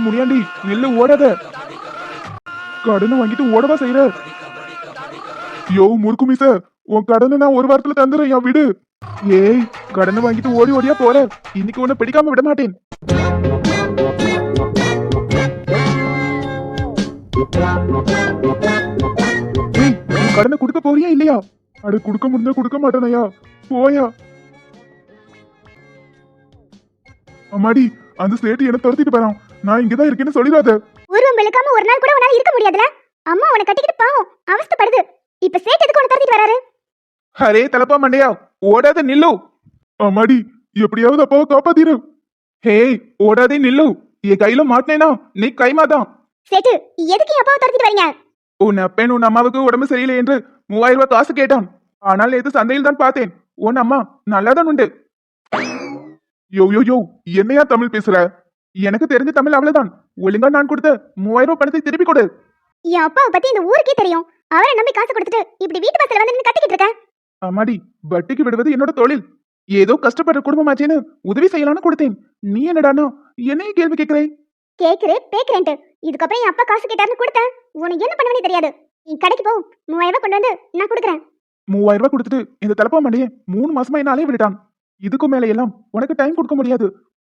முனியாண்டி நெல்லு ஓடாத. கடனை வாங்கிட்டு ஓடவா செய்யற? யோ முறுக்கு மீச, உன் கடனை நான் ஒரு வாரத்துல தந்துறேன், என் வீடு. ஏய், கடனை வாங்கிட்டு ஓடி ஓடியா போற. இன்னைக்கு உன்னை பிடிக்காம விட மாட்டேன். ஏய், உன் கடனை கொடுக்க போறியா இல்லையா? அட கொடுக்க முடிஞ்சா கொடுக்க மாட்டேனையா, போயா. அம்மாடி, அந்த சேட்டு என்ன துரத்திட்டு போறான். நான் இங்கதான் இருக்கேன்னு சொல்லிடாத. உருவம் வெளுக்காம ஒரு நாள் கூட உன்னால இருக்க முடியாதுல. அம்மா உன்னை கட்டிக்கிட்டு பாவம் அவஸ்தைப்படுது. இப்ப சேட்டு எதுக்கு உன்னை துரத்திட்டு வராரு? அரே தலப்பா மண்டையா, ஓடாத நில்லு. அம்மாடி, எப்படியாவது அப்பாவை காப்பாத்திரு. ஹே, ஓடாதே நில்லு. என் கையில மாட்டினேனா நீ கைமாதான். சேட்டு, எதுக்கு அப்பாவை துரத்திட்டு வரீங்க? உன் அப்பன் உன் அம்மாவுக்கு உடம்பு சரியில்லை என்று 3000 ரூபாய் காசு கேட்டான். ஆனால் நேற்று சந்தையில் தான் பார்த்தேன். உன் அம்மா நல்லாதான் உண்டு. யோ யோ யோ, என்னையா தமிழ் பேசுற? எனக்கு தெரிஞ்ச தமிழ் அவ்வளவுதான். ஒழுங்கா நான் கொடுத்த 3000 ரூபாய் பணத்தை திருப்பி கொடு. என் அப்பாவை பத்தி இந்த ஊருக்கே தெரியும். அவரை நம்பி காசு கொடுத்துட்டு இப்படி வீட்டு வாசல்ல வந்து நின்னு கத்திக்கிட்டு இருக்க. அம்மாடி, வட்டிக்கு விடுவது என்னோட தொழில். ஏதோ கஷ்டப்படுற குடும்பமாச்சேன்னு உதவி செய்யலான்னு கொடுத்தேன். நீ என்னடானா என்னைய கேள்வி கேட்கிறேன்? பேக்குறேன்ட்டு இதுக்கப்புறம் என் அப்பா காசு கேட்டாருன்னு கொடுத்தேன். உனக்கு என்ன பண்ணுவனே தெரியாது. நீ கடைக்கு போ, 3000 ரூபாய் கொண்டு வந்து நான் கொடுக்குறேன். 3000 ரூபாய் கொடுத்துட்டு இந்த தலப்பா மண்டையே 3 மாசமா என்ன அலைய விட்டுட்டான். இதுக்கும் மேல எல்லாம் உனக்கு டைம் கொடுக்க முடியாது.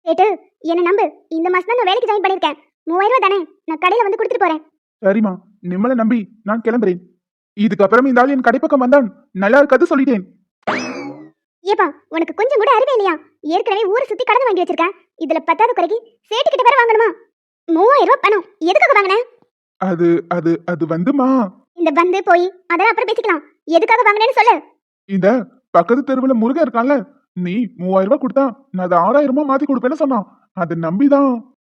சேட்டு, என்ன நம்பு. இந்த மாசம் தான் நான் வேலைக்கு ஜாயின் பண்ணிருக்கேன். 3000 ரூபாய் தானே, நான் கடையில வந்து கொடுத்துட்டு போறேன். சரிம்மா, நிம்மள நம்பி நான் கிளம்புறேன். இதுக்கப்புறம் இந்த ஆள் என் கடைப்பக்கம் வந்தான் நல்லா இருக்காது சொல்லிட்டேன். ஏப்பா, உனக்கு கொஞ்சம் கூட அறிவே இல்லையா? ஏற்கனவே ஊரை சுத்தி கடன் வாங்கி வச்சிருக்கேன். இதுல 10வது குறைக்கு சேட்டு கிட்ட வேற வாங்கணுமா? 3000 ரூபாய் பணம் எதுக்காக வாங்கின? அது அது அது வந்துமா, இந்த வந்து போய் அதெல்லாம் அப்புறம் பேசிக்கலாம். எதுக்காக வாங்கினேன்னு சொல்லு. இந்த பக்கத்து தெருவுல முருகன் இருக்கான்ல, நீ 3000 ரூபாய் கொடுத்தா நான் அதை 6000 ரூபாய் மாத்தி கொடுப்பேன்னு சொன்னான். அதை நம்பிதான்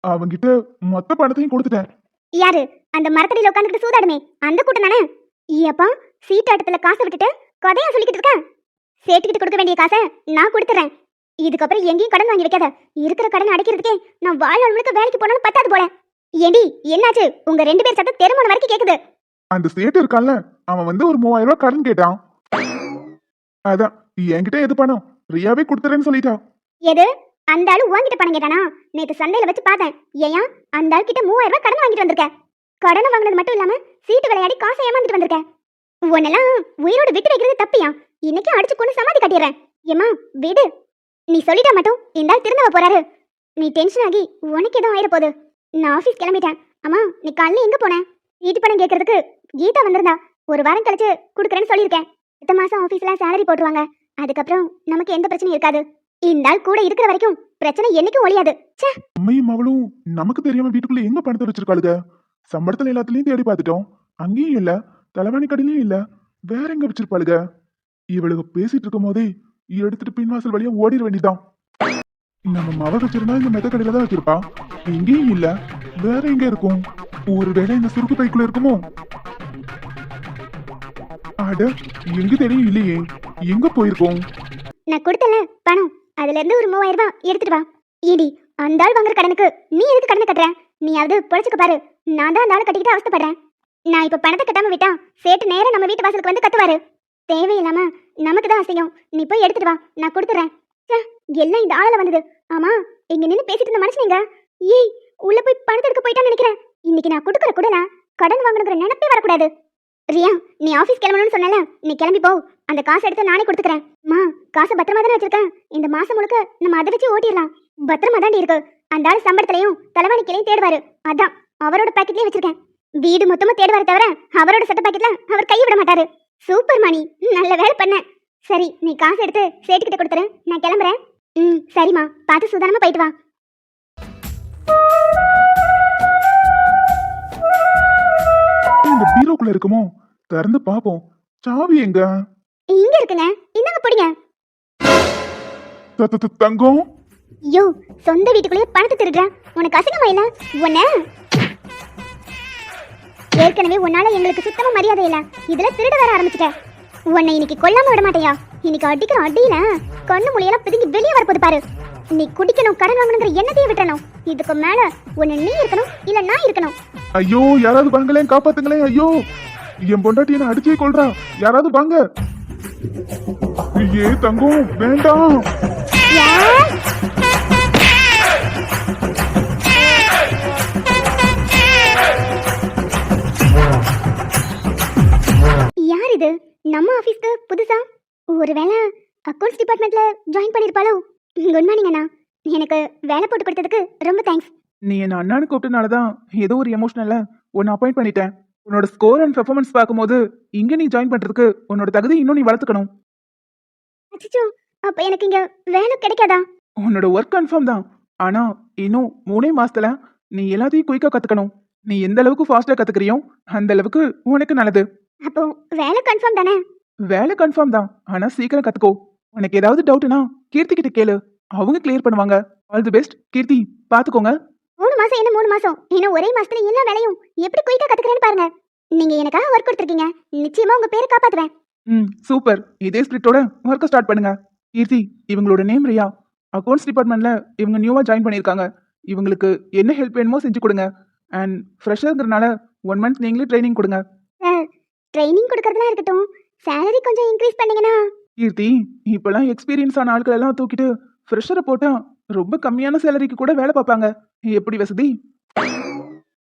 அவங்கிட்ட மொத்த பணத்தையும் கொடுத்துட்டேன். யாரு? அந்த மரத்தடியில உட்காந்துட்டு சூதாடுமே அந்த கூட்டம் தானே? ஏப்பா, சீட்டாட்டத்துல காசை விட்டுட்டு கதையா சொல்லிக்கிட்டு இருக்க. சேட்டுக்கிட்டு கொடுக்க வேண்டிய காசை நான் கொடுத்துறேன். இதுக்கப்புறம் எங்கேயும் கடன் வாங்கி வைக்காத. இருக்கிற கடன் அடைக்கிறதுக்கே நான் வாழ்நாள் முழுக்க வேலைக்கு போனாலும் பத்தாது போல. ஏண்டி, என்னாச்சு? உங்க 2 பேர் சத்தம் தெருமோன வரைக்கும் கேக்குது. அந்த சேட்டு இருக்கான்ல, அவன் வந்து ஒரு 3000 ரூபாய் கடன் கேட்டான். அதான் என்கிட்ட எது பணம் ரியாவே கொடுத்துறேன்னு சொல்லிட்டா. எது? அந்த ஆளு உன்கிட்ட பணம் கேட்டானா? நேத்து சந்தையில வச்சு பார்த்தேன். ஏயா, அந்த ஆள் கிட்ட 3000 ரூபாய் கடன் வாங்கிட்டு வந்திருக்க. கடனை வாங்கினது மட்டும் இல்லாம சீட்டு விளையாடி காசை ஏமாந்துட்டு வந்திருக்க. உன்னெல்லாம் உயிரோடு விட்டு வைக்கிறது தப்பியா? இன்னைக்கு அடிச்சு கொண்டு சமாதி கட்டிடுறேன். ஏமா விடு. நீ சொல்லிட்டா மட்டும் இந்த ஆள் திருந்தவ போறாரு. நீ டென்ஷன் ஆகி உனக்கு எதுவும் ஆயிட போகுது. நான் ஆபீஸ் கிளம்பிட்டேன். அம்மா, நீ காலைல எங்க போன? வீட்டு பணம் கேட்கறதுக்கு கீதா வந்திருந்தா. ஒரு வாரம் கழிச்சு கொடுக்குறேன்னு சொல்லியிருக்கேன். அடுத்த மாசம் ஆபீஸ்ல சேலரி போட்டுருவாங்க. அதுக்கப்புறம் நமக்கு எந்த பிரச்சனையும் இருக்காது. இந்த ஆள் கூட இருக்கிற வரைக்கும் பிரச்சனை என்னைக்கும் ஒழியாது. அம்மையும் அவளும் நமக்கு தெரியாம வீட்டுக்குள்ள எங்க பணத்தை வச்சிருக்காளுங்க? சம்பளத்துல எல்லாத்துலயும் தேடி பார்த்துட்டோம், அங்கேயும் இல்ல. தலைவாணி கடையிலயும் இல்ல. வேற எங்க வச்சிருப்பாளுங்க? இவளுக்கு பேசிட்டு இருக்கும் போதே எடுத்துட்டு பின்வாசல் வழியா ஓடிட வேண்டியதான். நம்ம மவ வச்சிருந்தா இந்த மெத்த கடையில தான் வச்சிருப்பா. எங்கேயும் இல்ல. வேற எங்க இருக்கும்? ஒருவேளை இந்த சுருக்கு பைக்குள்ள இருக்குமோ? அட, எங்க தெரியும் இல்லையே. எங்க போயிருக்கோம்? நான் கொடுத்தல பணம், அதுல இருந்து ஒரு 3000 ரூபாய் எடுத்துட்டு வா. ஏடி, அந்த ஆள் வாங்குற கடனுக்கு நீ எதுக்கு கடனை கட்டுற? நீயாவது பொழைச்சுக்க பாரு. நான் தான் அந்த ஆள் கட்டிக்கிட்டு அவஸ்தைப்படுறேன். நான் இப்ப பணத்தை கட்டாம விட்டா சேட்டு நேரம் நம்ம வீட்டு வாசலுக்கு வந்து கத்துவாரு. தேவையில்லாம நமக்கு தான் அசிங்கம். நீ போய் எடுத்துட்டு வா, நான் கொடுத்துறேன். எல்லாம் இந்த ஆள வந்தது. ஆமா, இங்க நின்னு பேசிட்டு இருந்த மனுஷன் நீங்க. ஏய், உள்ள போய் பணத்தை எடுக்க போயிட்டான்னு நினைக்கிறேன். இன்னைக்கு நான் கொடுக்குற கூட கடன் வாங்கணுங்கிற நினைப்பே வரக்கூடாது. ரியா, நீ ஆபீஸ் கிளம்பணும்னு சொன்னல, நீ கிளம்பி போ. அந்த காசை எடுத்து நானே கொடுத்துக்கிறேன். மா, காசை பத்திரமா தானே வச்சிருக்கேன். இந்த மாசம் முழுக்க நம்ம அதை வச்சு ஓட்டிடலாம். பத்திரமா தாண்டி இருக்கு. அந்த ஆள் சம்பளத்திலையும் தலைவாணிக்கிலையும் தேடுவாரு. அதான் அவரோட பாக்கெட்லயே வச்சிருக்கேன். வீடு மொத்தமா தேடுவாரு தவிர அவரோட சட்ட பாக்கெட்ல அவர் கையை விட மாட்டாரு. சூப்பர் மணி, நல்ல வேலை பண்ண. சரி, நீ காசு எடுத்து சேட்டுக்கிட்ட கொடுத்துரு. நான் கிளம்புறேன். சரிம்மா, பார்த்து சுதானமா போயிட்டு வா. இந்த பீரோக்குள்ள இருக்குமோ? திறந்து பாப்போம். சாவி எங்க? இங்க இருக்குங்க, இந்தாங்க பிடிங்க. தங்கம், யோ, சொந்த வீட்டுக்குள்ளே பணத்தை திருடுறேன். உனக்கு அசிங்கமா இல்ல? உன்ன ஏற்கனவே உன்னால எங்களுக்கு சுத்தமா மரியாதை இல்ல. இதுல திருட வர ஆரம்பிச்சிட்ட. உன்னை இன்னைக்கு கொல்லாம விட மாட்டேயா? இன்னைக்கு அடிக்கிற அடியில கண்ணு மொழியெல்லாம் பிதுங்கி வெளியே வரப்போது பாரு. நீ குடிக்கணும், கடன் வாங்கணுங்கிற எண்ணத்தையே விட்டணும். இதுக்கு மேல உன்னை நீ இருக்கணும் இல்ல நான் இருக்கணும். ஐயோ, யாராவது வாங்களேன், காப்பாத்துங்களேன். ஐயோ, என் பொண்டாட்டி என்ன அடிச்சே கொள்றா. யாராவது வாங்க. ஏ தங்கம், வேண்டாம். நம்ம ஆபீஸ்க்கு புதுசா ஒருவேளை அக்கவுண்ட்ஸ் டிபார்ட்மெண்ட்ல ஜாயின் பண்ணிருப்பாளோ? குட் மார்னிங் அண்ணா. எனக்கு வேலை போட்டு கொடுத்ததுக்கு ரொம்ப தேங்க்ஸ். நீ என்ன அண்ணான்னு கூப்பிட்டனாலதான் ஏதோ ஒரு எமோஷனல்ல உன்னை அப்பாயிண்ட் பண்ணிட்டேன். உன்னோட ஸ்கோர் அண்ட் பெர்ஃபார்மன்ஸ் பார்க்கும்போது இங்க நீ ஜாயின் பண்றதுக்கு உன்னோட தகுதி இன்னும் நீ வளர்த்துக்கணும். அச்சச்சோ, அப்ப எனக்கு இங்க வேலை கிடைக்காதா? உன்னோட ஒர்க் கன்ஃபார்ம் தான். ஆனா இன்னும் 3 மாசத்துல நீ எல்லாத்தையும் குயிக்கா கத்துக்கணும். நீ எந்த அளவுக்கு ஃபாஸ்டா கத்துக்கிறியோ அந்த அளவுக்கு உனக்கு நல்லது. அப்போ வேலை கன்ஃபார்ம் தானே? வேலை கன்ஃபார்ம் தான். ஆனா சீக்கிரம் கத்துக்கோ. உனக்கு ஏதாவது டவுட்னா கீர்த்தி கிட்ட கேளு, அவங்க கிளியர் பண்ணுவாங்க. ஆல் தி பெஸ்ட் கீர்த்தி. பாத்துக்கோங்க. 3 மாசம் என்ன 3 மாசம்? இன்னும் ஒரே மாசத்துல எல்லா வேலையும் எப்படி குயிக்கா கத்துக்கிறேன்னு பாருங்க. நீங்க எனக்காக ஒர்க் கொடுத்துருக்கீங்க. நிச்சயமா உங்க பேரை காப்பாத்துவேன். சூப்பர். இதே ஸ்பிரிட்டோட ஒர்க்க ஸ்டார்ட் பண்ணுங்க. கீர்த்தி, இவங்களோட நேம் ரியா. அக்கவுண்ட்ஸ் டிபார்ட்மெண்ட்ல இவங்க நியூவா ஜாயின் பண்ணிருக்காங்க. இவங்களுக்கு என்ன ஹெல்ப் வேணுமோ செஞ்சு கொடுங்க. அண்ட் ஃப்ரெஷர்ங்கிறனால 1 மந்த் நீங்களே ட்ரைனிங் கொடுங்க. சார், ட்ரைனிங் கொடுக்கறதுலாம் இருக்கட்டும், சேலரி கொஞ்சம் இன்க்ரீஸ் பண்ணீங்கன்னா. கீர்த்தி, இப்பெல்லாம் எக்ஸ்பீரியன்ஸ் ஆன ஆட்கள் எல்லாம் தூக்கிட்டு ஃப்ரெஷரை போட்டா ரொம்ப கம்மியான சேலரிக்கு கூட வேலை பார்ப்பாங்க. எப்படி வசதி?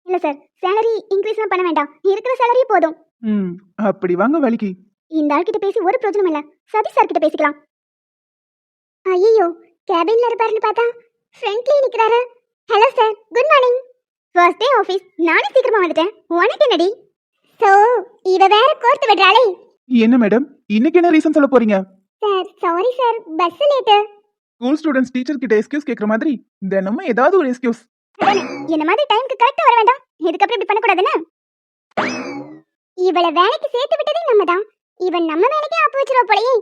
இல்ல சார், சேலரி இன்க்ரீஸ்லாம் பண்ண வேண்டாம். இருக்கிற சேலரி போதும். அப்படி வாங்க வேலைக்கு. இந்த ஆள் கிட்ட பேசி ஒரு பிரயோஜனம் இல்ல. சதீஷ் சார் கிட்ட பேசிக்கலாம். ஐயோ, கேபின்ல இருப்பாருன்னு பார்த்தா ஃப்ரண்ட்லயே நிக்கிறாரு. Hello sir, good morning. First day office, நானே சீக்கிரமா வந்துட்டேன். உனக்கு என்னடி? சோ, இவ வேற கோர்த்து விடுறாளே. என்ன மேடம், இன்னைக்கு என்ன ரீசன் சொல்ல போறீங்க? Sir, sorry sir, bus late. School students teacher கிட்ட எக்ஸ்கியூஸ் கேக்குற மாதிரி தினமும் ஏதாவது ஒரு எக்ஸ்கியூஸ். என்ன மாதிரி டைம்க்கு கரெக்ட்டா வர வேண்டாம். இதுக்கப்புறம் இப்படி பண்ண கூடாதுன்னு. இவள வேலைக்கு சேர்த்து விட்டதே நம்ம தான். இவன் நம்ம வேலைக்கு ஆப்பு வச்சிரோ போலயே.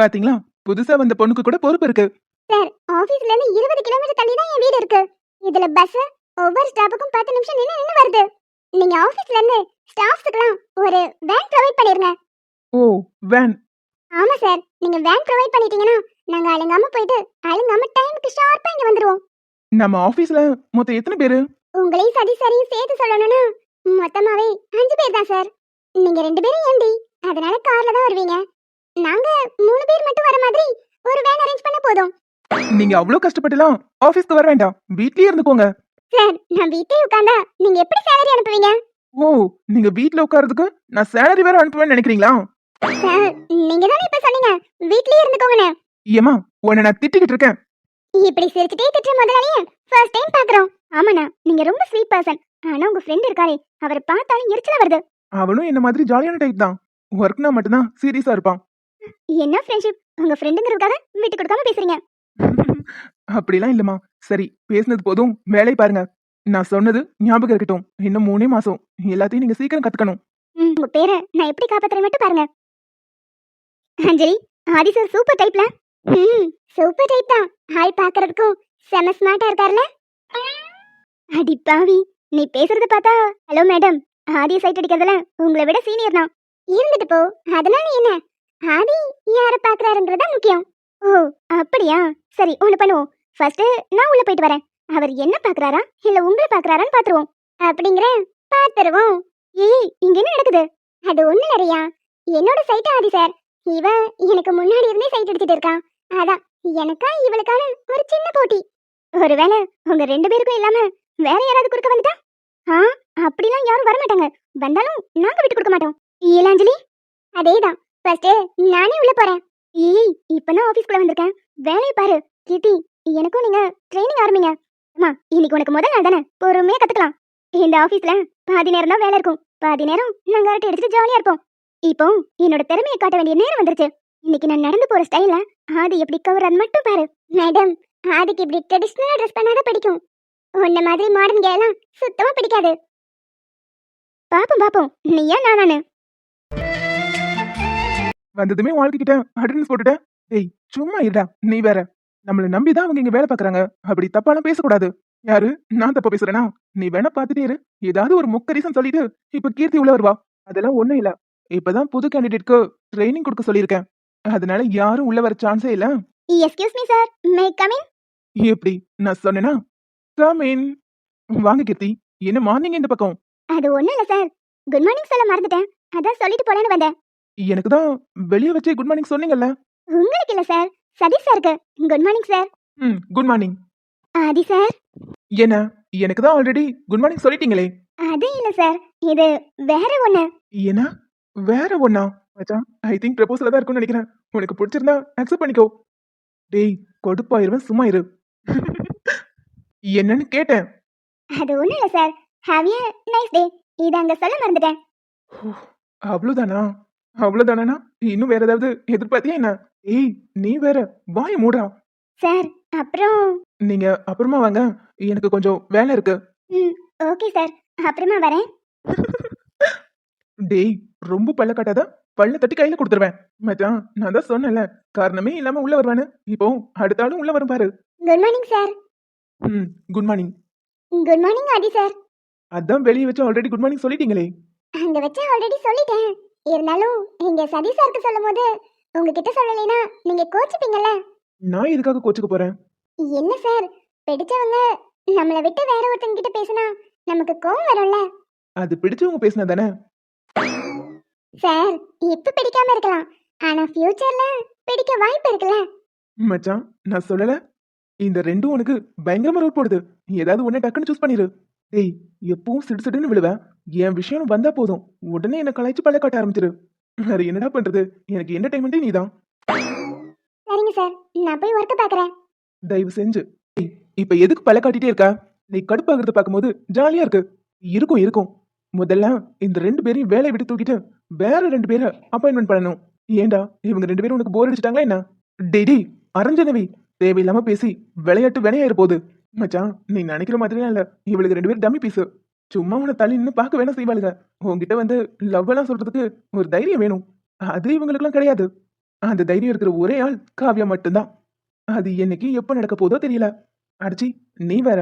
பாத்தீங்களா, புதுசா வந்த பொண்ணுக்கு கூட பொறுப்பு இருக்கு. சார், ஆபீஸ்ல இருந்து 20 கிலோமீட்டர் தள்ளி தான் என் வீடு இருக்கு. இதுல பஸ் ஒவ்வொரு ஸ்டாப்புக்கும் 10 நிமிஷம் நின்னு வருது. நீங்க ஆபீஸ்ல இருந்து ஸ்டாஃப்ஸ்க்குலாம் ஒரு வேன் ப்ரொவைட் பண்ணிருங்க. ஓ, வேன். ஆமா சார், நீங்க வேன் ப்ரொவைட் பண்ணிட்டீங்கன்னா நாங்க அலங்காம போயிட்டு அலங்காம டைம்க்கு ஷார்ப்பா இங்க வந்துருவோம். நம்ம ஆபீஸ்ல மொத்தம் எத்தனை பேரு? உங்களையும் சதீஷ் சாரையும் சேர்த்து சொல்லணும்னா மொத்தமாவே 5 பேர் தான் சார். நீங்க 2 பேரும் எம்டி, அதனால கார்ல தான் வருவீங்க. நாங்க 3 பேர் மட்டும் வர மாதிரி ஒரு வேன் அரேஞ்ச் பண்ண போதும். நீங்க அவ்வளவு கஷ்டப்பட்டுலாம் ஆபீஸ்க்கு வர வேண்டாம், வீட்லயே இருந்துக்கோங்க. சார், நான் வீட்லயே உட்கார்ந்தா நீங்க எப்படி சேலரி அனுப்புவீங்க? ஓ, நீங்க வீட்ல உட்கார்றதுக்கு நான் சேலரி வேற அனுப்புவேன்னு நினைக்கிறீங்களா? சார், நீங்க தானே இப்ப சொன்னீங்க வீட்லயே இருந்துக்கோங்கன்னு. ஏமா, உன்னை நான் திட்டிக்கிட்டு இருக்கேன். இப்படி சிரிச்சிட்டே திட்டுற முதலாளியே ஃபர்ஸ்ட் டைம் பாக்குறோம். ஆமாண்ணா, நீங்க ரொம்ப ஸ்வீட் பர்சன். ஆனா உங்க ஃப்ரெண்ட் இருக்காரே, அவரை பார்த்தாலும் எரிச்சலா வருது. அவனும் என்ன மாதிரி ஜாலியான டைப் தான். ஒர்க்னா மட்டும்தான் சீரியஸா இருப்பான். என்ன ஃப்ரெண்ட்ஷிப்? உங்க ஃப்ரெண்டுங்கிறதுக்காக விட்டு கொடுக்காம பேசுறீங்க. அப்படிலாம் இல்லம்மா. சரி, பேசுனது போதும், வேலையை பாருங்க. நான் சொன்னது ஞாபகம் இருக்கட்டும். இன்னும் 3 மாசம் எல்லாத்தையும் நீங்க சீக்கிரம் கத்துக்கணும். உங்க பேரை நான் எப்படி காப்பாத்துறேன் மட்டும் பாருங்க. அஞ்சலி, ஆதி சார் சூப்பர் டைப்ல. சூப்பர் டைப் தான். ஆள் பாக்குறதுக்கும் செம ஸ்மார்ட்டா இருக்காருல. அடி பாவி, நீ பேசுறத பார்த்தா. ஹலோ மேடம், ஆதியை சைட் அடிக்கிறதுல உங்களை விட சீனியர் தான். இருந்துட்டு போ, அதனால என்ன? ஆதி யாரை பாக்குறாருன்றதா முக்கியம். ஓ, அப்படியா? சரி, ஒண்ணு பண்ணுவோம். ஃபர்ஸ்ட் நான் உள்ள போயிட்டு வரேன். அவர் என்ன பாக்குறாரா இல்ல உங்களை பாக்குறாரான்னு பாத்துருவோம். அப்படிங்கிற பாத்துருவோம். ஏய், இங்க என்ன நடக்குது? அது ஒண்ணு இல்லையா, என்னோட சைட் ஆதி சார். இவ எனக்கு முன்னாடி இருந்தே சைட் அடிச்சிட்டு இருக்கான். அதான் எனக்கா இவளுக்கான ஒரு சின்ன போட்டி. ஒருவேளை உங்க 2 பேருக்கும் இல்லாம வேற யாராவது குறுக்க வந்துட்டா? அப்படிலாம் யாரும் வர மாட்டாங்க. வந்தாலும் நாங்க விட்டு கொடுக்க மாட்டோம். ஏலாஞ்சலி, அதேதான். ஃபர்ஸ்ட் நானே உள்ள போறேன். ஏய், இப்பதான் ஆபீஸ்க்குள்ள வந்திருக்கேன். வேலையை பாரு. கீர்த்தி, எனக்கும் நீங்க ட்ரைனிங் ஆரம்பிங்க. அம்மா, இன்னைக்கு உனக்கு முதல் நாள் தானே, பொறுமையா கத்துக்கலாம். இந்த ஆபீஸ்ல பாதி நேரம் தான் வேலை இருக்கும், பாதி நேரம் நாங்க அரட்டை எடுத்துட்டு ஜாலியா இருப்போம். இப்போ என்னோட திறமையை காட்ட வேண்டிய நேரம் வந்துருச்சு. இன்னைக்கு நான் நடந்து போற ஸ்டைல ஆதி எப்படி கவர்றது மட்டும் பாரு. மேடம், ஆதிக்கு இப்படி ட்ரெடிஷனலா ட்ரெஸ் பண்ணாதான் பிடிக்கும். உன்ன மாதிரி மாடர்ன் கேலாம் சுத்தமா பிடிக்காது. பாப்போம் பாப்போம், நீயா நானு. வந்ததுமே வாழ்க்கைக்கிட்ட அட்டெண்டன்ஸ் போட்டுட்டேன். ஏய், சும்மா இருடா. நீ வேற, நம்மள நம்பிதான் அவங்க இங்க வேலை பாக்குறாங்க. அப்படி தப்பாலாம் பேசக்கூடாது. யாரு, நான் தப்பா பேசுறேனா? நீ வேணா பாத்துட்டே இரு. ஏதாவது ஒரு முக்க ரீசன் சொல்லிட்டு இப்ப கீர்த்தி உள்ள வருவா. அதெல்லாம் ஒண்ணும் இல்ல. இப்பதான் புது கேண்டிடேட்க்கு ட்ரைனிங் கொடுக்க சொல்லியிருக்கேன். அதனால யாரும் உள்ள வர சான்ஸே இல்ல. Excuse me sir, may come in? எப்படி, நான் சொன்னேனா? Come in. வாங்க கீர்த்தி. என்ன மார்னிங் இந்த பக்கம்? அது ஒண்ணும் இல்ல சார், குட் மார்னிங் சொல்ல மறந்துட்டேன். அதான் சொல்லிட்டு போலான்னு வந்தேன். எனக்கு தான் வெளியே வச்சே குட் மார்னிங் சொன்னீங்கல்ல. உங்களுக்கு இல்ல சார், சதீஷ் சாருக்கு. Good morning sir. Good morning. Adhi sir. என்ன, எனக்கு தான் ஆல்ரெடி குட் மார்னிங் சொல்லிட்டீங்களே. அது இல்ல சார், இது வேற ஒண்ணு. என்ன, வேற ஒண்ணா மச்சான்? ஐ திங்க் ப்ரப்போசலா தான் இருக்கும்னு நினைக்கிறேன். உனக்கு பிடிச்சிருந்தா அக்செப்ட் பண்ணிக்கோ. டேய் கடுப்பாயிருவேன், சும்மா இரு. என்னன்னு கேட்டேன். அது ஒண்ணும் இல்ல sir. Have a nice day. இத அங்க சொல்ல மறந்துட்டேன். அவ்வளவுதானா? அவ்வளவுதானா? இன்னும் வேற ஏதாவது எதிர்பார்த்தியா என்ன? ஏய் நீ வேற வாய மூடா. சார் அப்புறம் நீங்க அப்புறமா வாங்க, எனக்கு கொஞ்சம் வேலை இருக்கு. ம் ஓகே சார். அப்புறமா வரேன். டேய் ரொம்ப பல்ல காட்டாத, பல்ல தட்டி கையில கொடுத்துருவேன். மச்சான் நான் தான் சொன்னேன்ல, காரணமே இல்லாம உள்ள வருவானு. இப்போ அடுத்த ஆளும் உள்ள வரும் பாரு. Good morning sir. Good morning. Good morning Adhi sir. அதான் வெளியே வச்சு ஆல்ரெடி குட் மார்னிங் சொல்லிட்டீங்களே. அங்க வச்சு ஆல்ரெடி சொல்லிட்டேன். இருந்தாலும் இங்க சதி சாருக்கு சொல்லும்போது உங்ககிட்ட சொல்லலைனா நீங்க கோச்சிப்பீங்கல்ல. நான் எதுக்காக கோச்சுக்க போறேன்? என்ன சார், பிடிச்சவங்க நம்மள விட்டு வேற ஒருத்தங்க கிட்ட பேசினா நமக்கு கோவம் வரும்ல. அது பிடிச்சவங்க பேசினா தானே. சார் இப்ப பிடிக்காம இருக்கலாம், ஆனா ஃபியூச்சர்ல பிடிக்க வாய்ப்பு இருக்குல்ல. மச்சான் நான் சொல்லல, இந்த ரெண்டும் உனக்கு பயங்கரமா ரோட் போடுது. ஏதாவது ஒண்ணு டக்குன்னு சூஸ் பண்ணிரு. டேய் எப்பவும் சிடுசிடுன்னு விழுவேன். என் விஷயம் வந்தா போதும் உடனே என்ன கலாய்ச்சி பல்ல காட்ட ஆரம்பிச்சிரு. வேற என்னடா பண்றது, எனக்கு என்டர்டைன்மெண்டே நீதான். சரிங்க சார், நான் போய் ஒர்க் பாக்குறேன். தயவு செஞ்சு. டேய், இப்ப எதுக்கு பல்ல காட்டிட்டே இருக்கா? நீ கடுப்பாகிறத பார்க்கும்போது ஜாலியா இருக்கு. இருக்கும் இருக்கும். முதல்ல இந்த 2 பேரையும் வேலையை விட்டு தூக்கிட்டு வேற 2 பேரை அப்பாயின்மெண்ட் பண்ணணும். ஏண்டா இவங்க 2 பேரும் உனக்கு போர் அடிச்சிட்டாங்களா என்ன? டேய் அரஞ்சனவி, தேவையில்லாம பேசி விளையாட்டு வினையாயிரு போகுது. மச்சான் நீ நினைக்கிற மாதிரிலாம் இல்ல, இவளுக்கு 2 பேரும் டம்மி பீஸு. சும்மா உன்னை தள்ளி நின்னு பார்க்க வேணா செய்வாளுங்க. உன்கிட்ட வந்து லவ் எல்லாம் சொல்றதுக்கு ஒரு தைரியம் வேணும். அது இவங்களுக்குலாம் கிடையாது. அந்த தைரியம் இருக்கிற ஒரே ஆள் காவ்யா மட்டும்தான். அது என்னைக்கு எப்ப நடக்க போதோ தெரியல. அடிச்சி நீ வேற,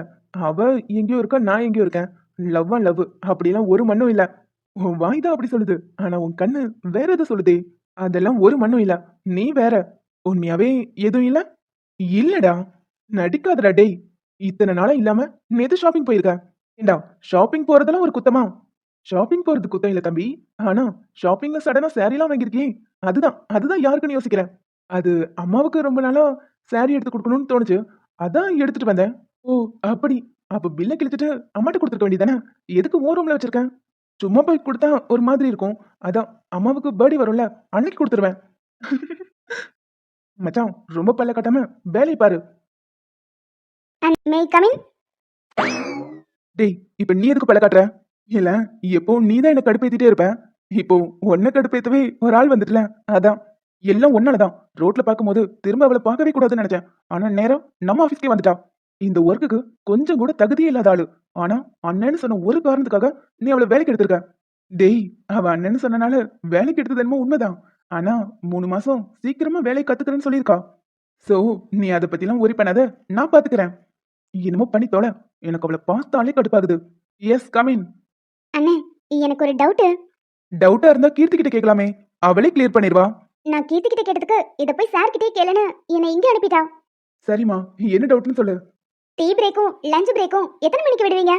அவ எங்கேயோ இருக்கா, நான் எங்கேயோ இருக்கேன். லவ்வா லவ் அப்படிலாம் ஒரு மண்ணும் இல்ல. உன் வாய் தான் அப்படி சொல்லுது, ஆனா உன் கண்ணு வேற எதோ சொல்லுதே. அதெல்லாம் ஒரு மண்ணும் இல்ல. நீ வேற. உண்மையாவே எதுவும் இல்ல. இல்லடா, நடிக்காதடா டேய். இத்தனை நாளா இல்லாம நேத்து ஷாப்பிங் போயிருக்க. ஏண்டா ஷாப்பிங் போறதெல்லாம் ஒரு குத்தமா? ஷாப்பிங் போறது குத்தம் இல்ல தம்பி. ஆனா ஷாப்பிங்ல சடனா சாரிலாம் வாங்கிருக்கியே, அதுதான் அதுதான் யாருக்குன்னு யோசிக்கிறேன். அது அம்மாவுக்கு ரொம்ப நாளா சாரி எடுத்து கொடுக்கணும்னு தோணுச்சு, அதான் எடுத்துட்டு வந்தேன். ஓ அப்படி. அப்ப பில்ல கிழிச்சிட்டு அம்மாட்ட கொடுத்துருக்க வேண்டியதானே? எதுக்கு ஓ ரூம்ல வச்சிருக்கேன்? சும்மா போய் கொடுத்தா ஒரு மாதிரி இருக்கும். அதான் அம்மாவுக்கு பர்த்டே வரும்ல, அன்னைக்கு கொடுத்துருவேன். மச்சான் ரொம்ப பல்ல காட்டாம வேலையை பாரு. And may come in. டேய் இப்ப நீ எதுக்கு பல்ல காட்டுற? இல்ல எப்போ நீ தான் என்ன கடுப்பேத்திட்டே இருப்ப. இப்போ உன்னை கடுப்பேத்தவே ஒரு ஆள் வந்துட்டுல, அதான். எல்லாம் ஒன்னாலதான். ரோட்ல பார்க்கும்போது திரும்ப அவளை பார்க்கவே கூடாதுன்னு நினைச்சேன். ஆனா நேரம் நம்ம ஆபீஸ்க்கே வந்துட்டா. இந்த ஒர்க்குக்கு கொஞ்சம் கூட தகுதியே இல்லாத ஆளு. ஆனா அண்ணன்னு சொன்ன ஒரு காரணத்துக்காக நீ அவளை வேலைக்கு எடுத்திருக்க. டேய் அவ அண்ணன்னு சொன்னனால வேலைக்கு எடுத்தது என்னமோ உண்மைதான். ஆனா 3 மாசம் சீக்கிரமா வேலையை கத்துக்கிறேன்னு சொல்லியிருக்கா. சோ நீ அதை பத்திலாம் worry பண்ணாத, நான் பாத்துக்கிறேன். என்னமோ பண்ணி தொலை. எனக்கு அவளை பார்த்தாலே கடுப்பாகுது. Yes come in. அண்ணே, எனக்கு ஒரு டவுட். டவுட்டா இருந்தா கீர்த்தி கிட்ட கேட்கலாமே, அவளே கிளியர் பண்ணிடுவா. நான் கீர்த்தி கிட்ட கேட்டதுக்கு இத போய் சார் கிட்டே கேளுன்னு என்னை இங்க அனுப்பிட்டா. சரிம்மா, என்ன டவுட்னு சொல்லு. டீ பிரேக்கும் லஞ்ச் பிரேக்கும் எத்தனை மணிக்கு விடுவீங்க?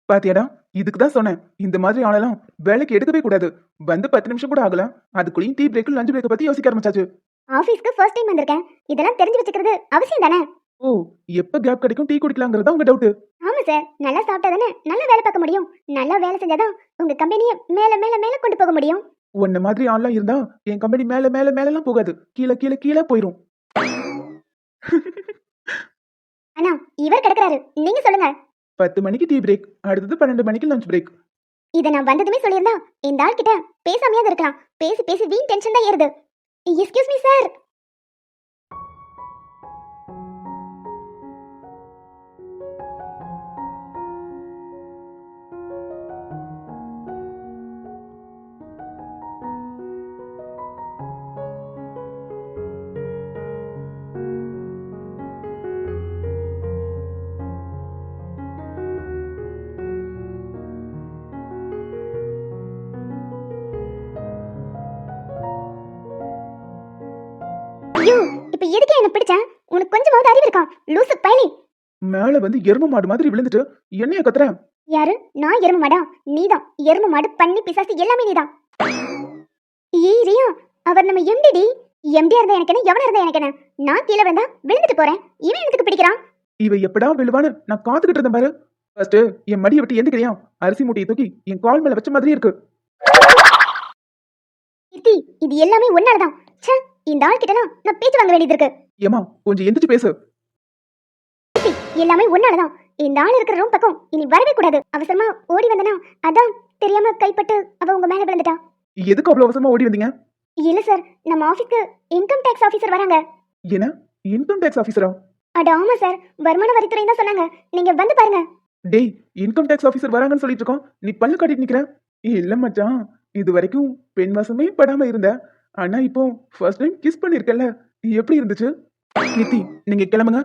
பாத்தியாடா, இதுக்கு தான் சொன்னேன், இந்த மாதிரி ஆளெல்லாம் வேலைக்கு எடுக்கவே கூடாது. வந்து 10 நிமிஷம் கூட ஆகல, அதுக்குள்ளேயும் டீ பிரேக் லஞ்ச் பிரேக் பத்தி யோசிக்க ஆரம்பிச்சாச்சு. ஆபீஸ்க்கு ஃபர்ஸ்ட் டைம் வந்திருக்கேன், இதெல்லாம் தெரிஞ்சு வச்சுக்கிறது அவசியம் தானே? ஓ, எப்ப கேப் கிடைக்கும் டீ குடிக்கலாங்கிறதா உங்க டவுட்? ஆமா சார், நல்லா சாப்பிட்டா தானே நல்லா வேலை பார்க்க முடியும். நல்லா வேலை செஞ்சாதான் உங்க கம்பெனியை மேல மேல மேல கொண்டு போக முடியும். உன்ன மாதிரி ஆள்லாம் இருந்தா என் கம்பெனி மேல மேல மேலலாம் போகாது, கீழே கீழே கீழே போயிரும். அண்ணா, இவர் கிடக்குறாரு, நீங்க சொல்லுங்க. 10 மணிக்கு டீ பிரேக், அடுத்தது 12 மணிக்கு லஞ்ச் பிரேக். இதை நான் வந்ததுமே சொல்லியிருந்தா இந்த ஆள் கிட்ட பேசாமையாவது இருக்கலாம். பேசி பேசி வீண் டென்ஷன் தான் ஏறுது. Excuse me sir. ஐயோ, இப்ப எதுக்கு என்ன பிடிச்ச? உனக்கு கொஞ்சமாவது அறிவு இருக்கா? லூசு பயலி. மேல வந்து எரும மாடு மாதிரி விழுந்துட்டு என்னைய கத்துறேன். யாரு? நான் எரும மாடா? நீதான் எரும மாடு, பண்ணி பிசாசு எல்லாமே நீதான். ஏய் ரியா, அவர் நம்ம எம்டி. எம்டியா இருந்தா எனக்கு என்ன, எவனா இருந்தா எனக்கு என்ன? நான் கீழே விழுந்தா விழுந்துட்டு போறேன், இவன் எனக்கு பிடிக்கிறான். இவ எப்படா விழுவான்னு நான் காத்துக்கிட்டு இருந்தேன் பாரு. ஃபர்ஸ்ட் என் மடியை விட்டு எந்திரியா, அரிசி மூட்டையை தூக்கி என் கால் மேல வச்ச மாதிரி இருக்கு. சித்தி இது எல்லாமே ஒன்னாலதான். ச்சே, இந்த ஆள் கிட்டலாம் நான் பேச்சு வாங்க வேண்டியது இருக்கு. ஏமா கொஞ்சம் எந்திரிச்சு பேசு. சித்தி எல்லாமே ஒன்னாலதான். இந்த ஆள் இருக்கிற ரூம் பக்கம் இனி வரவே கூடாது. அவசரமா ஓடி வந்தனா அதான் தெரியாம கைப்பட்டு அவ உங்க மேல விழுந்துட்டா. எதுக்கு அவ்வளவு அவசரமா ஓடி வந்தீங்க? இல்ல சார், நம்ம ஆபீஸ்க்கு இன்கம் டேக்ஸ் ஆபீசர் வராங்க. என்ன இன்கம் டேக்ஸ் ஆபீசரா? அட ஆமா சார், வருமான வரித்துறை தான் சொன்னாங்க. நீங்க வந்து பாருங்க. டேய், இன்கம் டேக்ஸ் ஆபீசர் வராங்கன்னு சொல்லிட்டு இருக்கோம், நீ பல்லு காட்டிட்டு நிக்கிற? இல்ல மச்சான், இது வரைக்கும் பெண் வாசமே படாம இருந்த, ஆனா இப்போ ஃபர்ஸ்ட் டைம் கிஸ் பண்ணிருக்கல, எப்படி இருந்துச்சு? கீர்த்தி, நீங்க கிளம்புங்க.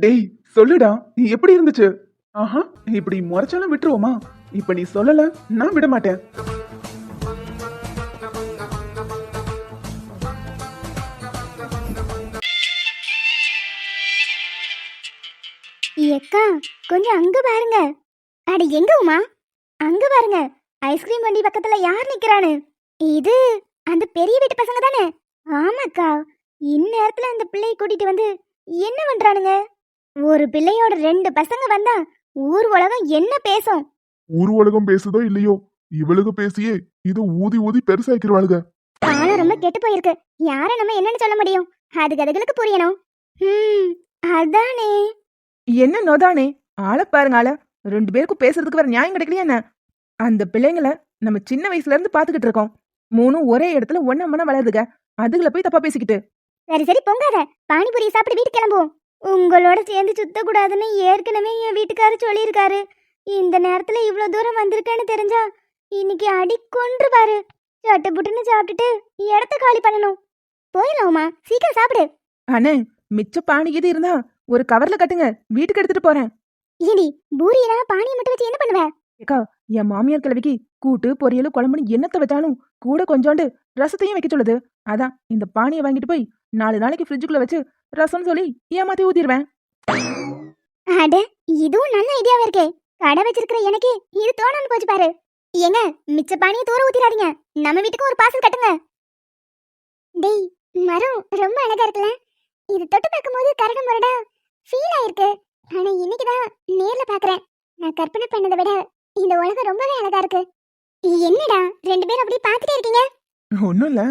டேய் சொல்லுடா, எப்படி இருந்துச்சு? ஆஹா, இப்படி முறைச்சாலும் விட்டுருவோமா? இப்ப நீ சொல்லல, நான் விட மாட்டேன். ஏக்கா கொஞ்சம் அங்க பாருங்க. அட எங்க உமா? அங்க பாருங்க, ஐஸ்கிரீம் வண்டி பக்கத்துல யார் நிக்கிறானு? இது அந்த பெரிய வீட்டு பசங்க தானே? ஆமாக்கா, இந்நேரத்துல அந்த பிள்ளையை கூட்டிட்டு வந்து என்ன பண்றானுங்க? ஒரு பிள்ளையோட 2 பசங்க வந்தா ஊர் உலகம் என்ன பேசும்? ஊர் உலகம் பேசுதோ இல்லையோ, இவளுக்கு பேசியே இது ஊதி ஊதி பெருசாக்கிடுவாளுக. காலம் ரொம்ப கெட்டு போயிருக்கு. யார நம்ம என்னன்னு சொல்ல முடியும்? அதுகளுக்கு புரியணும். அதானே. என்ன நோதானே, ஆள பாருங்க ஆள. 2 பேருக்கும் பேசுறதுக்கு வேற நியாயம் கிடைக்கலையா என்ன? அந்த பிள்ளைங்கள நம்ம சின்ன வயசுல இருந்து பாத்துக்கிட்டு இருக்கோம். 3 ஒரே இடத்துல ஒண்ணா வளருதுங்க. அதுகளை போய் தப்பா பேசிக்கிட்டு. சரி சரி பொங்காத, பானிபூரி சாப்பிட்டு வீட்டுக்கு கிளம்புவோம். உங்களோட சேர்ந்து சுத்த கூடாதுன்னு ஏற்கனவே என் வீட்டுக்காரர் சொல்லியிருக்காரு. இந்த நேரத்துல இவ்வளவு தூரம் வந்திருக்கேன்னு தெரிஞ்சா இன்னைக்கு அடி கொன்றுபாரு. சட்டு புட்டுன்னு சாப்பிட்டுட்டு இடத்த காலி பண்ணணும். போயிடலாமா? சீக்கிரம் சாப்பிடு. அண்ணே, மிச்ச பானி இது இருந்தா ஒரு கவர்ல கட்டுங்க, வீட்டுக்கு எடுத்துட்டு போறேன். ஏடி பூரியெல்லாம் பானியை மட்டும் வச்சு என்ன பண்ணுவ? ஏக்கா, என் மாமியார் கிழவிக்கு கூட்டு பொரியலும் குழம்புன்னு என்னத்தை வச்சாலும் கூட கொஞ்சோண்டு ரசத்தையும் வைக்க சொல்லுது. அதான் இந்த பானியை வாங்கிட்டு போய் 4 நாளைக்கு ஃப்ரிட்ஜுக்குள்ள வச்சு ரசம் சொல்லி ஏமாத்தி ஊத்திடுவேன். அட இதுவும் நல்ல ஐடியாவா இருக்கே. கடை வச்சிருக்கிற எனக்கு இது தோணாம போச்சு பாரு. ஏங்க, மிச்ச பானியை தூர ஊத்திராதீங்க. நம்ம வீட்டுக்கு ஒரு பார்சல் கட்டுங்க. டேய், மரம் ரொம்ப அழகா இருக்குல்ல? இது தொட்டு பார்க்கும்போது கரடு முரடா ஃபீல் ஆயிருக்கு. ஆனா இன்னைக்குதான் நேர்ல பாக்குறேன். நான் கற்பனை பண்ணதை விட இந்த உலகம் ரொம்பவே அழகா இருக்கு. என்னடா 2 பேரும் அப்படி பார்த்துட்டே இருக்கீங்க? ஒன்னும் இல்ல,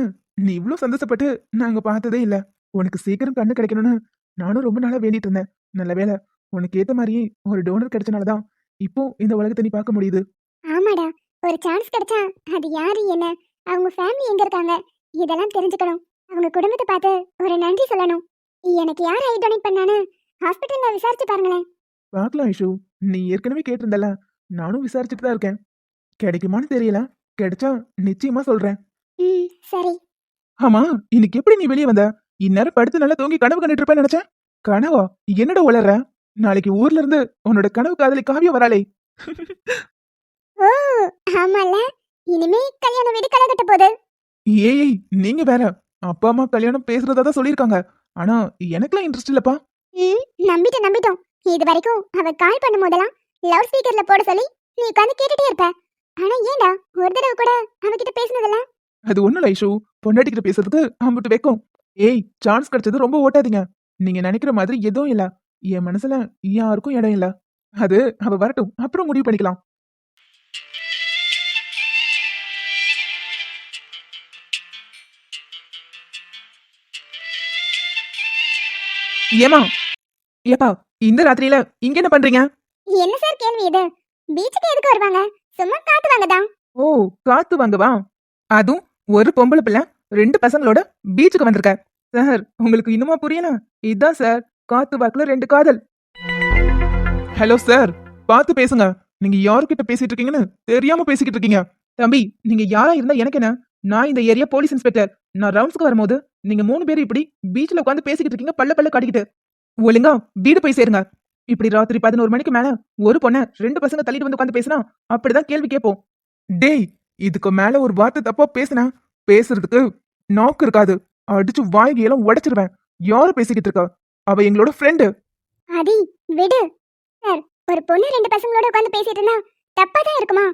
நீ இவ்ளோ சந்தோஷப்பட்டு நாங்க பார்த்ததே இல்ல. உனக்கு சீக்கிரம் கண்ணு கிடைக்கணும்னு நானும் ரொம்ப நாளா வேண்டிட்டு இருந்தேன். நல்ல வேளை, உனக்கு ஏத்த மாதிரியே ஒரு டோனர் கிடைச்சனாலதான் இப்போ இந்த உலகத்தை நீ பார்க்க முடியுது. ஆமாடா, ஒரு சான்ஸ் கிடைச்சா அது யாரு, என்ன, அவங்க ஃபேமிலி எங்க இருக்காங்க, இதெல்லாம் தெரிஞ்சுக்கணும். அவங்க குடும்பத்தை பார்த்து ஒரு நன்றி சொல்லணும். எனக்கு யார் ஐ டொனேட் பண்ணான்னு ஹாஸ்பிட்டல்ல விசாரிச்சு பாருங்களேன். பார்க்கலாம் ஐஷு, நீ ஏற்கனவே கேட்டிருந்தல, நானும் விசாரிச்சுட்டு தான் இருக்கேன். கிடைக்குமான்னு தெரியல, கிடைச்சா நிச்சயமா சொல்றேன். சரி. ஆமா, இன்னைக்கு எப்படி நீ வெளியே வந்த? இந்நேரம் படுத்து நல்லா தூங்கி கனவு கண்டுட்டு இருப்பேன்னு நினைச்சேன். கனவா? என்னடா உளற? நாளைக்கு ஊர்ல இருந்து உன்னோட கனவு காதலி காவியா வராளே. ஓ ஆமால, இனிமே கல்யாண வீடு களை கட்ட போகுது. ஏய், நீங்க வேற. அப்பா அம்மா கல்யாணம் பேசுறதா தான் சொல்லியிருக்காங்க. ஆனா எனக்குலாம் இன்ட்ரெஸ்ட் இல்லப்பா. நம்பிட்டோம். இது வரைக்கும் அவ கால் பண்ணும் போதெல்லாம் லவுட் ஸ்பீக்கர்ல போட சொல்லி நீ உட்காந்து கேட்டுட்டே இருப்ப. ஆனா ஏண்டா ஒரு தடவை கூட அவகிட்ட பேசினதில்ல? அது ஒண்ணும் இல்ல ஐஷு, பொண்டாட்டி கிட்ட பேசுறதுக்கு அம்பிட்டு வைக்கும். ஏய், சான்ஸ் கிடைச்சது ரொம்ப ஓட்டாதீங்க. நீங்க நினைக்கிற மாதிரி எதுவும் இல்ல. என் மனசுல யாருக்கும் இடம் இல்ல. அது அவ வரட்டும், அப்புறம் முடிவு பண்ணிக்கலாம். ஏமா, ஏப்பா, இந்த ராத்திரியில இங்க என்ன பண்றீங்க? என்ன சார் கேள்வி இது? பீச்சுக்கு எதுக்கு வருவாங்க? சும்மா காத்து வாங்கதான். ஓ, காத்து வாங்கவா? அதுவும் ஒரு பொம்பளை பிள்ளை 2 பசங்களோட பீச்சுக்கு வந்திருக்க. சார், உங்களுக்கு இன்னுமா புரியல? இதான் சார், காத்து வாக்குல 2 காதல். ஹலோ சார், பார்த்து பேசுங்க. நீங்க யாருக்கிட்ட பேசிட்டு இருக்கீங்கன்னு தெரியாம பேசிக்கிட்டு இருக்கீங்க. தம்பி, நீங்க யாரா இருந்தா எனக்கு என்ன? நான் இந்த ஏரியா போலீஸ் இன்ஸ்பெக்டர். நான் ரவுண்ட்ஸ்க்கு வரும்போது நீங்க 3 பேரும் இப்படி பீச்ல உட்காந்து பேசிக்கிட்டு இருக்கீங்க, பல்ல காட்டிக்கிட்டு. ஒழுங்கா வீடு போய் சேருங்க. இப்படி ராத்திரி 11 மணிக்கு மேல ஒரு பொண்ண 2 பசங்க தள்ளிட்டு வந்து உட்காந்து பேசினா அப்படிதான் கேள்வி கேட்போம். டேய், இதுக்கு மேல ஒரு வார்த்தை தப்பா பேசினா பேசுறதுக்கு நாக்கு இருக்காது. அடிச்சு வாய்கையெல்லாம் உடைச்சிருவேன். யாரு பேசிக்கிட்டு இருக்கா? அவ எங்களோட ஃப்ரெண்டு. அடி விடு சார். ஒரு பொண்ணு 2 பசங்களோட உட்காந்து பேசிட்டு இருந்தா தப்பா தான் இருக்குமா?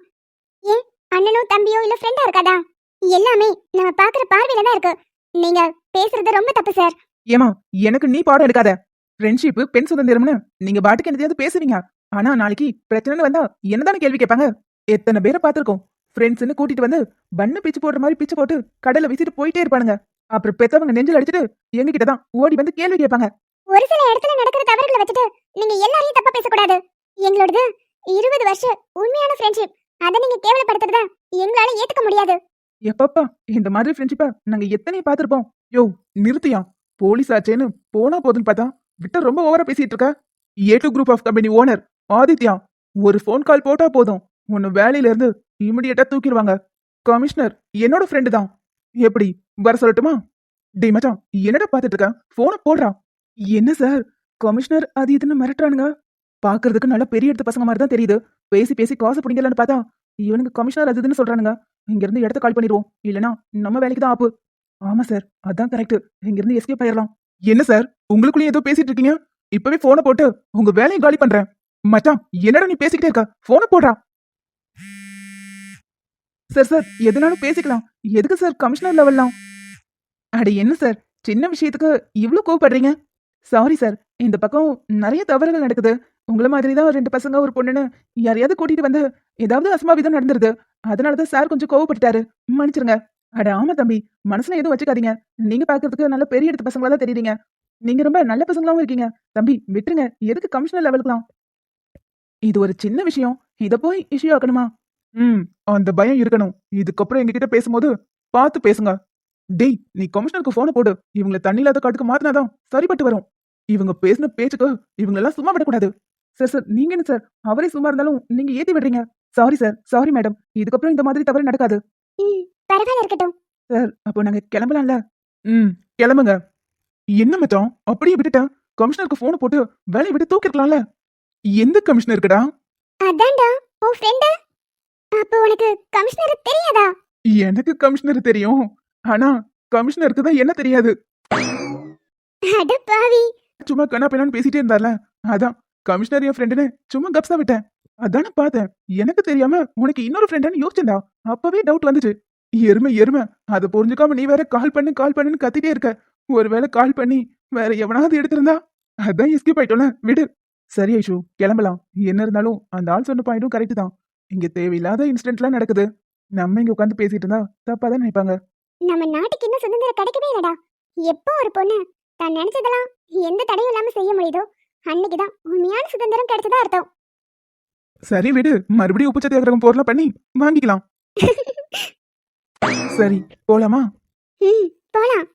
ஏன் அண்ணனோ தம்பியோ இல்ல ஃப்ரெண்டா இருக்காதா? எல்லாமே நம்ம பாக்குற பார்வையில தான் இருக்கு. நீங்க பேசுறது ரொம்ப தப்பு சார். ஏமா, எனக்கு நீ பாடம் எடுக்காத. ஃப்ரெண்ட்ஷிப், பெண் சுதந்திரம்னு நீங்க பாட்டுக்கு என்னத்தையாவது பேசுவீங்க. ஆனா நாளைக்கு பிரச்சனைன்னு வந்தா என்னதானே கேள்வி கேட்பாங்க? எத்தனை பேரை பார்த்திருக்கோம். ஃப்ரெண்ட்ஸ்னு கூட்டிட்டு வந்து பண்ண பிச்சு போடுற மாதிரி பிச்சு போட்டு கடல்ல வீசிட்டு போயிட்டே இருப்பானுங்க. அப்புறம் பெத்தவங்க நெஞ்சில் அடிச்சிட்டு எங்க கிட்ட தான் ஓடி வந்து கேள்வி கேட்பாங்க. ஒரு சில இடத்துல நடக்கிற தவறுகளை வச்சுட்டு நீங்க எல்லாரையும் தப்பா பேசக்கூடாது. எங்களோடது 20 வருஷம் உண்மையான ஃப்ரெண்ட்ஷிப். அதை நீங்க கேவலப்படுத்துறத எங்களால ஏத்துக்க முடியாது. எப்பப்பா இந்த மாதிரி ஃப்ரெண்ட்ஷிப்பா நாங்க எத்தனை பார்த்திருப்போம். யோ நிறுத்தியா, போலீஸ் ஆச்சேன்னு போனா போதுன்னு பார்த்தா விட்ட ரொம்ப ஓவரா பேசிட்டு இருக்க. A2 group of company owner Aditya, ஒரு ஃபோன் கால் போட்டா போதும் உன்னை வேலையில இருந்து இமிடியேட்டா தூக்கிடுவாங்க. கமிஷனர் என்னோட ஃப்ரெண்டு தான். எப்படி வர சொல்லட்டுமா? டேய் மச்சான், என்னடா பார்த்துட்டு இருக்க, போனை போடுறா. என்ன சார், கமிஷனர் அது இதுன்னு மிரட்டுறானுங்க. பாக்குறதுக்கு நல்ல பெரிய எடுத்த பசங்க மாதிரி தான் தெரியுது. பேசி பேசி காசு பிடிங்கலான்னு பார்த்தா இவனுங்க கமிஷனர் அது இதுன்னு சொல்றானுங்க. இங்க இருந்து இடத்த கால் பண்ணிடுவோம், இல்லனா நம்ம வேலைக்கு தான் ஆப்பு. ஆமா சார், அதான் கரெக்ட். இங்க இருந்து எஸ்கேப் ஆயிரலாம். என்ன சார், உங்களுக்குள்ளேயே ஏதோ பேசிட்டு இருக்கீங்க? இப்பவே போனை போட்டு உங்க வேலையை காலி பண்றேன். மச்சான், என்னடா நீ பேசிக்கிட்டே இருக்க, போனை போடுறா. சார் சார், எதுனாலும் பேசிக்கலாம். எதுக்கு சார் கமிஷனர் லெவல்லாம்? அட என்ன சார், சின்ன விஷயத்துக்கு இவ்ளோ கோவப்படுறீங்க? சாரி சார், இந்த பக்கம் நிறைய தவறுகள் நடக்குது. உங்கள மாதிரி தான் 2 பசங்க ஒரு பொண்ணுன்னு யாரையாவது கூட்டிட்டு வந்து ஏதாவது அசம்பாவிதம் நடந்துருது. அதனாலதான் சார் கொஞ்சம் கோவப்பட்டுட்டாரு. மன்னிச்சிருங்க. அட ஆமா தம்பி, மனசுல எதுவும் வச்சுக்காதீங்க. நீங்க பாக்குறதுக்கு நல்ல பெரிய எடுத்த பசங்களா தான் தெரியுறீங்க. நீங்க ரொம்ப நல்ல பசங்களாவும் இருக்கீங்க. தம்பி விட்டுருங்க, எதுக்கு கமிஷனர் லெவலுக்குலாம்? இது ஒரு சின்ன விஷயம், இத போய் இஷ்யூ ஆக்கணுமா? அந்த பயம் இருக்கணும். இதுக்கப்புறம் எங்ககிட்ட பேசும்போது பார்த்து பேசுங்க. டேய், நீ கமிஷனருக்கு போனை போடு. இவங்கள தண்ணி இல்லாத காட்டுக்கு மாத்தினாதான் சரிப்பட்டு வரும். இவங்க பேசின பேச்சுக்கு இவங்களெல்லாம் சும்மா விடக்கூடாது. சார் சார், நீங்க என்ன சார், அவரே சும்மா இருந்தாலும் நீங்க ஏத்தி விடுறீங்க. Sorry sir, sorry madam. இதுக்கப்புறம் இந்த மாதிரி தவறு நடக்காது. பரவாயில்ல, இருக்கட்டும். சார், அப்போ நாங்க கிளம்பலாம்ல? கிளம்புங்க. என்ன மச்சான், அப்படியே விட்டுட்டேன். கமிஷனருக்கு போனை போட்டு வேலையை விட்டு தூக்கிருக்கலாம்ல. எந்த கமிஷனருக்குடா? அதான்டா உன் ஃப்ரெண்ட். அப்போ உனக்கு கமிஷனர் தெரியாதா? எனக்கு கமிஷனர் தெரியும், ஆனா கமிஷனருக்கு தான் என்ன தெரியாது. அட பாவி. சும்மா கண்ணா பின்னான்னு பேசிட்டே இருந்தார்ல, அதான் கமிஷனர் என் ஃப்ரெண்டுன்னு சும்மா கப்ஸா விட்டேன். அதானே பார்த்தேன். எனக்கு தெரியாம உனக்கு இன்னொரு ஃப்ரெண்டுன்னு யோசிச்சேன்டா. அப்பவே டவுட் வந்துச்சு. எருமை எருமை, அதை புரிஞ்சுக்காம நீ வேற கால் பண்ணுன்னு கத்திட்டே இருக்க. ஒருவேளை கால் பண்ணி வேற எவனாவது எடுத்திருந்தா அதான் எஸ்கேப் ஆயிட்டோம்ல. விடு. சரி ஐஷு, கிளம்பலாம். என்ன இருந்தாலும் அந்த ஆள் சொன்ன பாயிண்டும் கரெக்ட் தான். இங்க தேவையில்லாத இன்சிடென்ட்லாம் நடக்குது. நம்ம இங்க உட்காந்து பேசிட்டு இருந்தா தப்பா தான் நினைப்பாங்க. நம்ம நாட்டுக்கு இன்னும் சுதந்திரம் கிடைக்கவே இல்லடா. எப்போ ஒரு பொண்ணு தான் நினைச்சதெல்லாம் எந்த தடையும் இல்லாம செய்ய முடியுதோ அன்னைக்குதான் உண்மையான சுதந்திரம் கிடைச்சதா அர்த்தம். சரி விடு, மறுபடியும் உப்பு சத்தியாகிரகம் போர்லாம் பண்ணி வாங்கிக்கலாம். சரி, போலாமா? போலாம்.